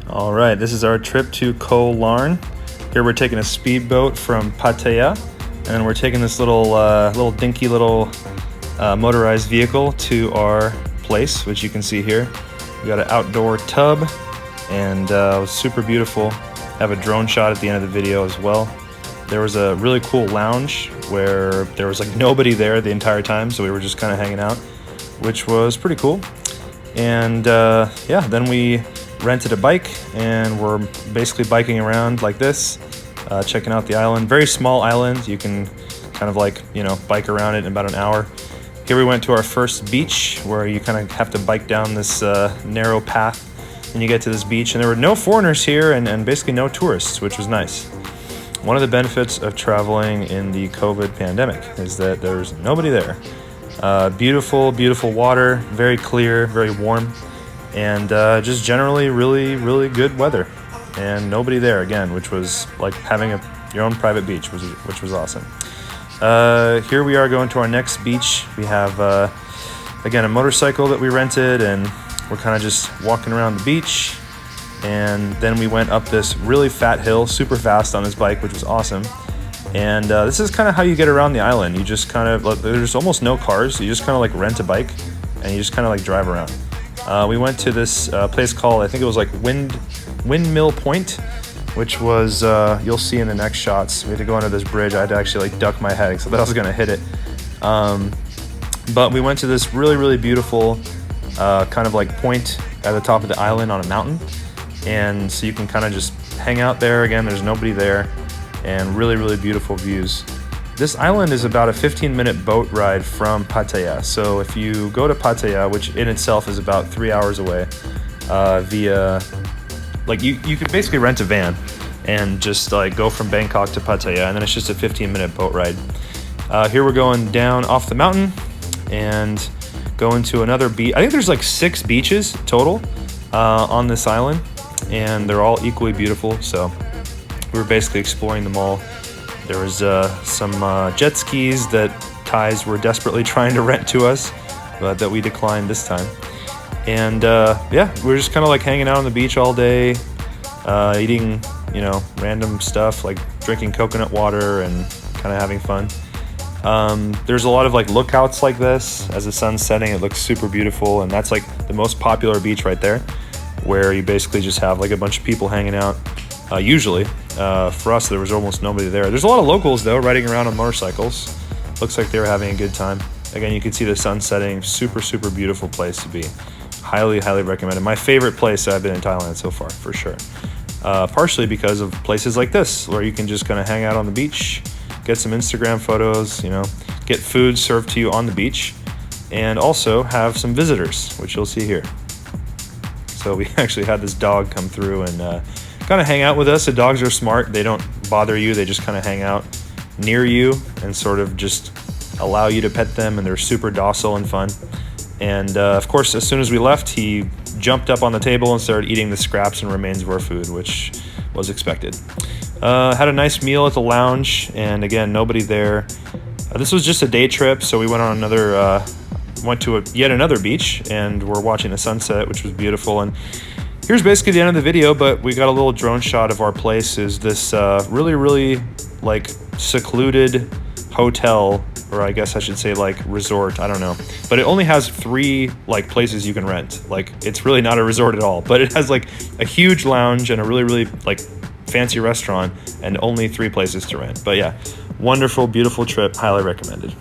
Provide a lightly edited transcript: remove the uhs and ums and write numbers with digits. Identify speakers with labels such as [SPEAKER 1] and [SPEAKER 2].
[SPEAKER 1] All right, this is our trip to Koh Larn. Here we're taking a speedboat from Pattaya, and we're taking this little dinky little motorized vehicle to our place, which you can see here. We got an outdoor tub, and it was super beautiful. Have a drone shot at the end of the video as well. There was a really cool lounge where there was like nobody there the entire time, so we were just kind of hanging out, which was pretty cool. And yeah, then we rented a bike and we're basically biking around like this, checking out the island. Very small island. You can kind of like, bike around it in about an hour. Here we went to our first beach where you kind of have to bike down this narrow path and you get to this beach, and there were no foreigners here and basically no tourists, which was nice. One of the benefits of traveling in the COVID pandemic is that there's nobody there. Beautiful, beautiful water, very clear, very warm, and just generally really, really good weather. And nobody there again, which was like having your own private beach, which was awesome. Here we are going to our next beach. We have, again, a motorcycle that we rented, and we're kind of just walking around the beach. And then we went up this really fat hill, super fast on this bike, which was awesome. And this is kind of how you get around the island. You just kind of, there's almost no cars. You just kind of like rent a bike and you just kind of like drive around. We went to this place called, I think it was like Windmill Point, which was, you'll see in the next shots. We had to go under this bridge. I had to actually like duck my head because I thought I was gonna hit it. But we went to this really, really beautiful kind of like point at the top of the island on a mountain. And so you can kind of just hang out there. Again, there's nobody there, and really, really beautiful views. This island is about a 15-minute boat ride from Pattaya. So if you go to Pattaya, which in itself is about 3 hours away, via, like you could basically rent a van and just like go from Bangkok to Pattaya, and then it's just a 15-minute boat ride. Here we're going down off the mountain and going to another beach. I think there's like 6 beaches total on this island, and they're all equally beautiful. So we were basically exploring them all. There was some jet skis that Thais were desperately trying to rent to us, but that we declined this time. And yeah, we were just kind of like hanging out on the beach all day, eating, random stuff, like drinking coconut water and kind of having fun. There's a lot of like lookouts like this. As the sun's setting, it looks super beautiful, and that's like the most popular beach right there, where you basically just have like a bunch of people hanging out. Usually, for us, there was almost nobody there. There's a lot of locals though, riding around on motorcycles. Looks like they were having a good time. Again, you can see the sun setting. Super, super beautiful place to be. Highly, highly recommended. My favorite place I've been in Thailand so far, for sure. Partially because of places like this, where you can just kind of hang out on the beach, get some Instagram photos, get food served to you on the beach, and also have some visitors, which you'll see here. So we actually had this dog come through and kind of hang out with us. The dogs are smart. They don't bother you. They just kind of hang out near you and sort of just allow you to pet them, and they're super docile and fun. And of course, as soon as we left, he jumped up on the table and started eating the scraps and remains of our food, which was expected. Had a nice meal at the lounge, and again, nobody there. This was just a day trip, so we went on went to yet another beach, and we're watching the sunset, which was beautiful. And here's basically the end of the video, but we got a little drone shot of our place. Is this really, really like secluded hotel, or I guess I should say like resort, I don't know, but it only has 3 like places you can rent. Like, it's really not a resort at all, but it has like a huge lounge and a really, really like fancy restaurant, and only 3 places to rent. But yeah, wonderful, beautiful trip, highly recommended.